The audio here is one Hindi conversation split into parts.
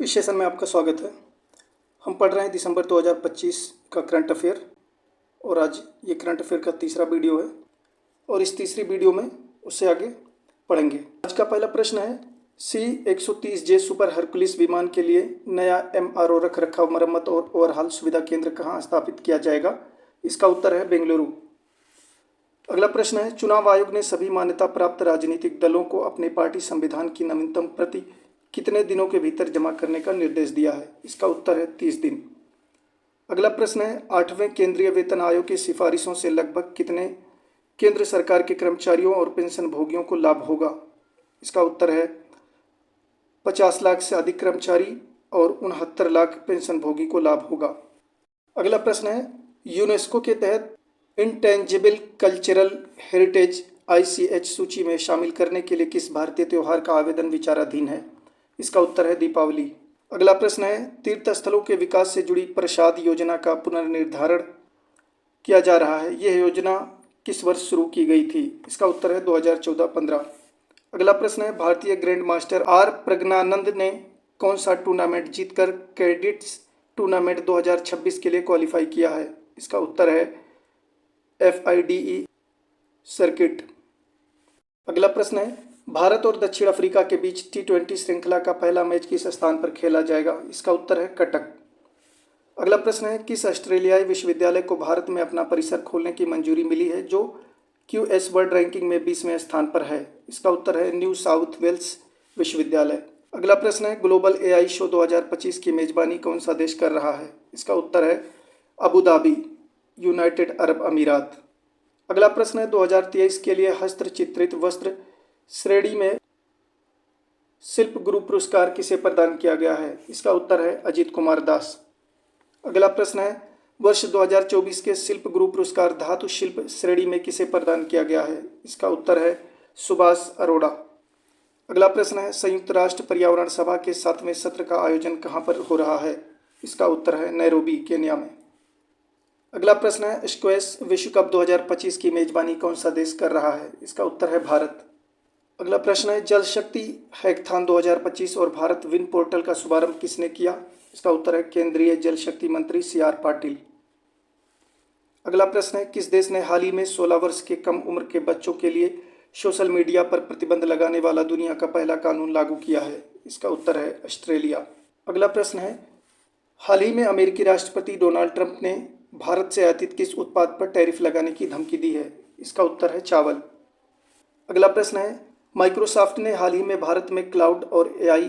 इस सेशन में आपका स्वागत है। हम पढ़ रहे हैं दिसंबर 2025 का करंट अफेयर और आज ये करंट अफेयर का तीसरा वीडियो है और इस तीसरी वीडियो में उससे आगे पढ़ेंगे। आज का पहला प्रश्न है, C-130J सुपर हरकुलिस विमान के लिए नया MRO रख रखाव, मरम्मत और ओवरहाल सुविधा केंद्र कहाँ स्थापित किया जाएगा? इसका उत्तर है बेंगलुरु। अगला प्रश्न है, चुनाव आयोग ने सभी मान्यता प्राप्त राजनीतिक दलों को अपने पार्टी संविधान की नवीनतम प्रति कितने दिनों के भीतर जमा करने का निर्देश दिया है? इसका उत्तर है 30 दिन। अगला प्रश्न है, 8वें केंद्रीय वेतन आयोग की सिफारिशों से लगभग कितने केंद्र सरकार के कर्मचारियों और पेंशन भोगियों को लाभ होगा? इसका उत्तर है 50 लाख से अधिक कर्मचारी और 69 लाख पेंशन भोगी को लाभ होगा। अगला प्रश्न है, यूनेस्को के तहत इंटेंजिबल कल्चरल हेरिटेज ICH सूची में शामिल करने के लिए किस भारतीय त्यौहार का आवेदन विचाराधीन है? इसका उत्तर है दीपावली। अगला प्रश्न है, तीर्थ स्थलों के विकास से जुड़ी प्रसाद योजना का पुनर्निर्धारण किया जा रहा है। यह योजना किस वर्ष शुरू की गई थी? इसका उत्तर है 2014-15। अगला प्रश्न है, भारतीय ग्रैंड मास्टर R प्रज्ञानंद ने कौन सा टूर्नामेंट जीतकर कैडेट्स टूर्नामेंट 2026 के लिए क्वालिफाई किया है? इसका उत्तर है FIDE सर्किट। अगला प्रश्न है, भारत और दक्षिण अफ्रीका के बीच T20 श्रृंखला का पहला मैच किस स्थान पर खेला जाएगा? इसका उत्तर है कटक। अगला प्रश्न है, किस ऑस्ट्रेलियाई विश्वविद्यालय को भारत में अपना परिसर खोलने की मंजूरी मिली है जो QS वर्ल्ड रैंकिंग में 20वें स्थान पर है? इसका उत्तर है न्यू साउथ वेल्स विश्वविद्यालय। अगला प्रश्न है, ग्लोबल AI शो 2025 की मेजबानी कौन सा देश कर रहा है? इसका उत्तर है अबू धाबी, यूनाइटेड अरब अमीरात। अगला प्रश्न है, 2023 के लिए हस्तचित्रित वस्त्र श्रेणी में शिल्प गुरु पुरस्कार किसे प्रदान किया गया है? इसका उत्तर है अजीत कुमार दास। अगला प्रश्न है, वर्ष 2024 के शिल्प गुरु पुरस्कार धातु शिल्प श्रेणी में किसे प्रदान किया गया है? इसका उत्तर है सुभाष अरोड़ा। अगला प्रश्न है, संयुक्त राष्ट्र पर्यावरण सभा के 7वें सत्र का आयोजन कहाँ पर हो रहा है? इसका उत्तर है नैरोबी, केन्या में। अगला प्रश्न है, स्क्वैश विश्व कप 2025 की मेजबानी कौन सा देश कर रहा है? इसका उत्तर है भारत। अगला प्रश्न है, जल शक्ति हैकाथॉन 2025 और भारत विन पोर्टल का शुभारंभ किसने किया? इसका उत्तर है केंद्रीय जल शक्ति मंत्री CR पाटिल। अगला प्रश्न है, किस देश ने हाल ही में 16 वर्ष के कम उम्र के बच्चों के लिए सोशल मीडिया पर प्रतिबंध लगाने वाला दुनिया का पहला कानून लागू किया है? इसका उत्तर है ऑस्ट्रेलिया। अगला प्रश्न है, हाल ही में अमेरिकी राष्ट्रपति डोनाल्ड ट्रंप ने भारत से आयातित किस उत्पाद पर टैरिफ लगाने की धमकी दी है? इसका उत्तर है चावल। अगला प्रश्न है, माइक्रोसॉफ्ट ने हाल ही में भारत में क्लाउड और AI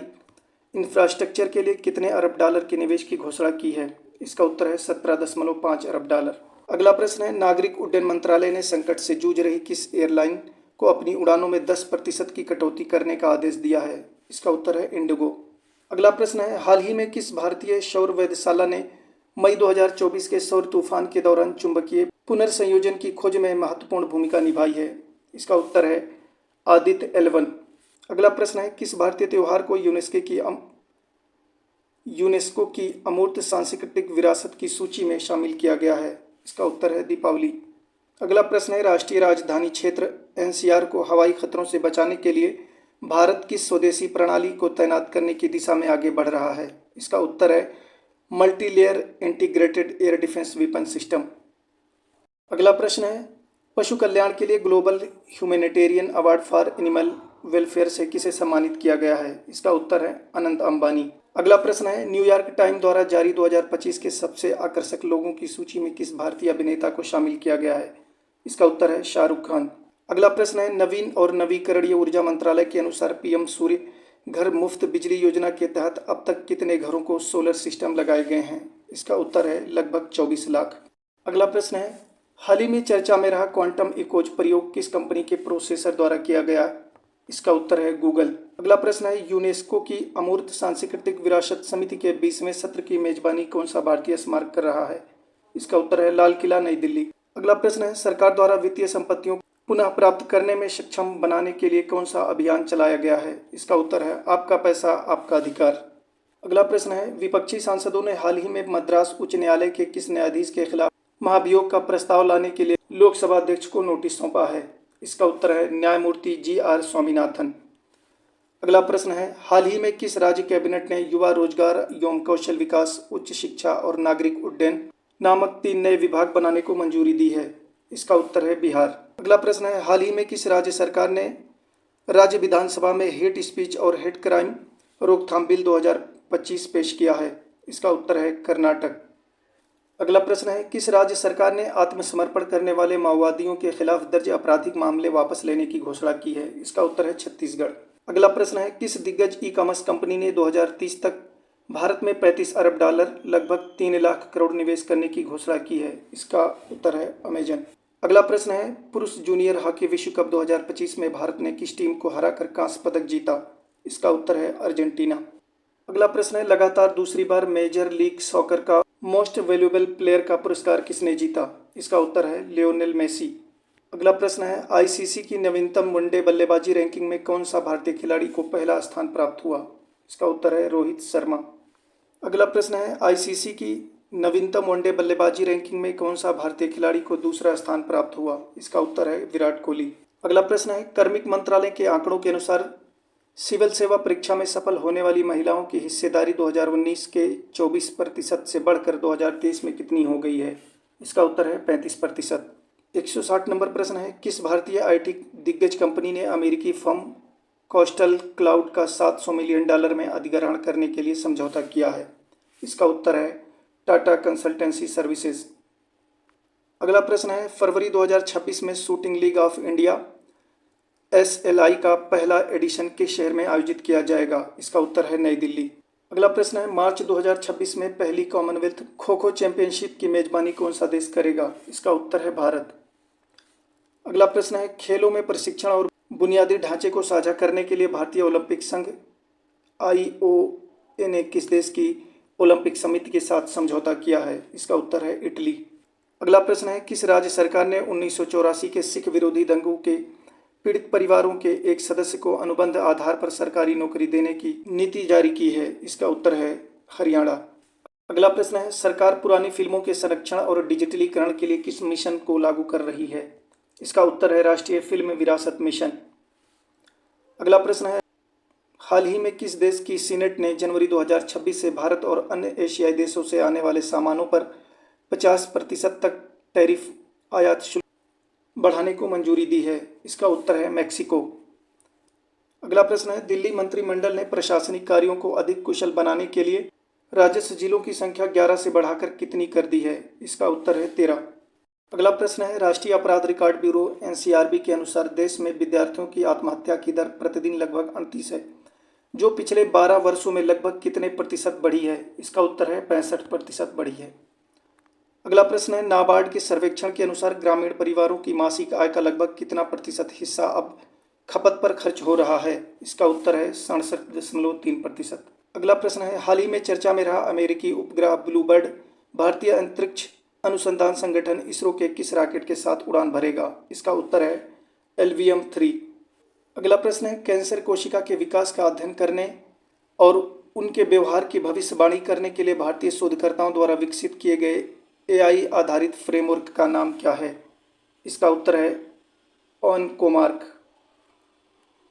इंफ्रास्ट्रक्चर के लिए कितने अरब डॉलर के निवेश की घोषणा की है? इसका उत्तर है 17.5 अरब डॉलर। अगला प्रश्न है, नागरिक उड्डयन मंत्रालय ने संकट से जूझ रही किस एयरलाइन को अपनी उड़ानों में 10% की कटौती करने का आदेश दिया है? इसका उत्तर है इंडिगो। अगला प्रश्न है, हाल ही में किस भारतीय सौर वेधशाला ने मई 2024 के सौर तूफान के दौरान चुंबकीय पुनर्संयोजन की खोज में महत्वपूर्ण भूमिका निभाई है? इसका उत्तर है आदित्य L1। अगला प्रश्न है, किस भारतीय त्यौहार को यूनेस्को की अमूर्त सांस्कृतिक विरासत की सूची में शामिल किया गया है? इसका उत्तर है दीपावली। अगला प्रश्न है, राष्ट्रीय राजधानी क्षेत्र NCR को हवाई खतरों से बचाने के लिए भारत किस स्वदेशी प्रणाली को तैनात करने की दिशा में आगे बढ़ रहा है? इसका उत्तर है multi layer integrated air defence weapon system. अगला प्रश्न है, पशु कल्याण के लिए global humanitarian award for animal welfare से किसे सम्मानित किया गया है? इसका उत्तर है अनंत अंबानी। अगला प्रश्न है, न्यूयॉर्क टाइम द्वारा जारी 2025 के सबसे आकर्षक लोगों की सूची में किस भारतीय अभिनेता को शामिल किया गया है? इसका उत्तर है शाहरुख खान। अगला प्रश्न है, नवीन और नवीकरणीय ऊर्जा मंत्रालय के अनुसार PM सूर्य घर मुफ्त बिजली योजना के तहत अब तक कितने घरों को सोलर सिस्टम लगाए गए हैं? इसका उत्तर है लगभग 24 लाख। अगला प्रश्न है, हाल ही में चर्चा में रहा क्वांटम इकोज प्रयोग किस कंपनी के प्रोसेसर द्वारा किया गया? इसका उत्तर है गूगल। अगला प्रश्न है, यूनेस्को की अमूर्त सांस्कृतिक विरासत समिति के 20वें सत्र की मेजबानी कौन सा भारतीय स्मारक कर रहा है? इसका उत्तर है लाल किला, नई दिल्ली। अगला प्रश्न है, सरकार द्वारा वित्तीय संपत्तियों पुनः प्राप्त करने में सक्षम बनाने के लिए कौन सा अभियान चलाया गया है? इसका उत्तर है आपका पैसा आपका अधिकार। अगला प्रश्न है, विपक्षी सांसदों ने हाल ही में मद्रास उच्च न्यायालय के किस न्यायाधीश के खिलाफ महाभियोग का प्रस्ताव लाने के लिए लोकसभा अध्यक्ष को नोटिस सौंपा है? इसका उत्तर है न्यायमूर्ति GR स्वामीनाथन। अगला प्रश्न है, हाल ही में किस राज्य कैबिनेट ने युवा रोजगार एवं कौशल विकास, उच्च शिक्षा और नागरिक उड्डयन नामक 3 नए विभाग बनाने को मंजूरी दी है? इसका उत्तर है बिहार। अगला प्रश्न है, हाल ही में किस राज्य सरकार ने राज्य विधानसभा में हेट स्पीच और हेट क्राइम रोकथाम बिल 2025 पेश किया है? इसका उत्तर है कर्नाटक। अगला प्रश्न है, किस राज्य सरकार ने आत्मसमर्पण करने वाले माओवादियों के खिलाफ दर्ज आपराधिक मामले वापस लेने की घोषणा की है? इसका उत्तर है छत्तीसगढ़। अगला प्रश्न है, किस दिग्गज ई कॉमर्स कंपनी ने 2030 तक भारत में 35 अरब डॉलर लगभग 3 लाख करोड़ निवेश करने की घोषणा की है? इसका उत्तर है अमेजन। अगला प्रश्न है, पुरुष जूनियर हॉकी विश्व कप 2025 में भारत ने किस टीम को हराकर कांस्य पदक जीता? इसका उत्तर है अर्जेंटीना। अगला प्रश्न है, लगातार दूसरी बार मेजर लीग सॉकर का मोस्ट वैल्यूएबल प्लेयर का पुरस्कार किसने जीता? इसका उत्तर है लियोनेल मेसी। अगला प्रश्न है, आईसीसी की नवीनतम वनडे बल्लेबाजी रैंकिंग में कौन सा भारतीय खिलाड़ी को पहला स्थान प्राप्त हुआ? इसका उत्तर है रोहित शर्मा। अगला प्रश्न है, आईसीसी की नवीनतम वनडे बल्लेबाजी रैंकिंग में कौन सा भारतीय खिलाड़ी को दूसरा स्थान प्राप्त हुआ? इसका उत्तर है विराट कोहली। अगला प्रश्न है, कार्मिक मंत्रालय के आंकड़ों के अनुसार सिविल सेवा परीक्षा में सफल होने वाली महिलाओं की हिस्सेदारी 2019 के 24% से बढ़कर 2023 में कितनी हो गई है? इसका उत्तर है 35%। 160 नंबर प्रश्न है, किस भारतीय आईटी दिग्गज कंपनी ने अमेरिकी फर्म कोस्टल क्लाउड का $700 मिलियन में अधिग्रहण करने के लिए समझौता किया है? इसका उत्तर है टाटा कंसल्टेंसी सर्विसेज। अगला प्रश्न है, फरवरी 2026 में shooting league of India SLI का पहला एडिशन किस शहर में आयोजित किया जाएगा? इसका उत्तर है नई दिल्ली। अगला प्रश्न है, मार्च 2026 में पहली कॉमनवेल्थ खो खो चैंपियनशिप की मेजबानी कौन सा देश करेगा? इसका उत्तर है भारत। अगला प्रश्न है, खेलों में प्रशिक्षण और बुनियादी ढांचे को साझा करने के लिए भारतीय ओलंपिक संघ IOA ने किस देश की ओलंपिक समिति के साथ समझौता किया है? इसका उत्तर है इटली। अगला प्रश्न है, किस राज्य सरकार ने 1984 के सिख विरोधी दंगों के पीड़ित परिवारों के एक सदस्य को अनुबंध आधार पर सरकारी नौकरी देने की नीति जारी की है? इसका उत्तर है हरियाणा। अगला प्रश्न है, सरकार पुरानी फिल्मों के संरक्षण और डिजिटलीकरण के लिए किस मिशन को लागू कर रही है? इसका उत्तर है राष्ट्रीय फिल्म विरासत मिशन। अगला प्रश्न है, हाल ही में किस देश की सीनेट ने जनवरी 2026 से भारत और अन्य एशियाई देशों से आने वाले सामानों पर 50% तक टैरिफ आयात शुल्क बढ़ाने को मंजूरी दी है? इसका उत्तर है मैक्सिको। अगला प्रश्न है, दिल्ली मंत्रिमंडल ने प्रशासनिक कार्यों को अधिक कुशल बनाने के लिए राजस्व जिलों की संख्या 11 से बढ़ाकर कितनी कर दी है? इसका उत्तर है 13। अगला प्रश्न है, राष्ट्रीय अपराध रिकॉर्ड ब्यूरो NCRB के अनुसार देश में विद्यार्थियों की आत्महत्या की दर प्रतिदिन लगभग 38 है, जो पिछले 12 वर्षों में लगभग कितने प्रतिशत बढ़ी है? इसका उत्तर है 65% बढ़ी है। अगला प्रश्न है, नाबार्ड के सर्वेक्षण के अनुसार ग्रामीण परिवारों की मासिक आय का लगभग कितना प्रतिशत हिस्सा अब खपत पर खर्च हो रहा है? इसका उत्तर है 67.3%। अगला प्रश्न है, हाल ही में चर्चा में रहा अमेरिकी उपग्रह ब्लूबर्ड भारतीय अंतरिक्ष अनुसंधान संगठन इसरो के किस रॉकेट के साथ उड़ान भरेगा? इसका उत्तर है LVM-3। अगला प्रश्न है, कैंसर कोशिका के विकास का अध्ययन करने और उनके व्यवहार की भविष्यवाणी करने के लिए भारतीय शोधकर्ताओं द्वारा विकसित किए गए AI आधारित फ्रेमवर्क का नाम क्या है? इसका उत्तर है OnCoMark।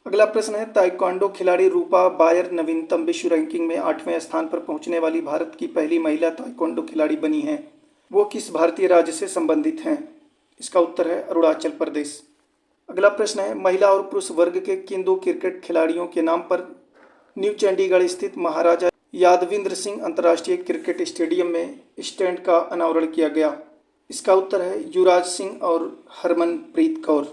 अगला प्रश्न है, ताइक्वांडो खिलाड़ी रूपा बायर नवीनतम विश्व रैंकिंग में 8वें स्थान पर पहुंचने वाली भारत की पहली महिला ताइक्वांडो खिलाड़ी बनी हैं। वो किस भारतीय राज्य से संबंधित हैं? इसका उत्तर है अरुणाचल प्रदेश। अगला प्रश्न है, महिला और पुरुष वर्ग के किन 2 क्रिकेट खिलाड़ियों के नाम पर न्यू चंडीगढ़ स्थित महाराजा यादविंद्र सिंह अंतर्राष्ट्रीय क्रिकेट स्टेडियम में स्टैंड का अनावरण किया गया? इसका उत्तर है युवराज सिंह और हरमनप्रीत कौर।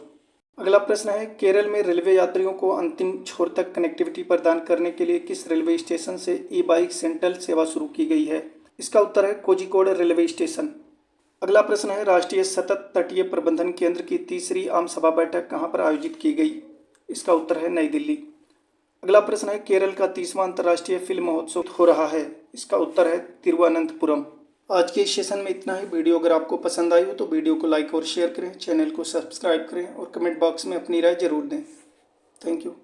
अगला प्रश्न है, केरल में रेलवे यात्रियों को अंतिम छोर तक कनेक्टिविटी प्रदान करने के लिए किस रेलवे स्टेशन से ई-बाइक सेंट्रल सेवा शुरू की गई है? इसका उत्तर है कोझिकोड रेलवे स्टेशन। अगला प्रश्न है, राष्ट्रीय सतत तटीय प्रबंधन केंद्र की 3री आम सभा बैठक कहाँ पर आयोजित की गई? इसका उत्तर है नई दिल्ली। अगला प्रश्न है, केरल का 30वां अंतर्राष्ट्रीय फिल्म महोत्सव हो रहा है? इसका उत्तर है तिरुवनंतपुरम। आज के इस सेशन में इतना ही। वीडियो अगर आपको पसंद आई हो तो वीडियो को लाइक और शेयर करें, चैनल को सब्सक्राइब करें और कमेंट बॉक्स में अपनी राय जरूर दें। Thank you.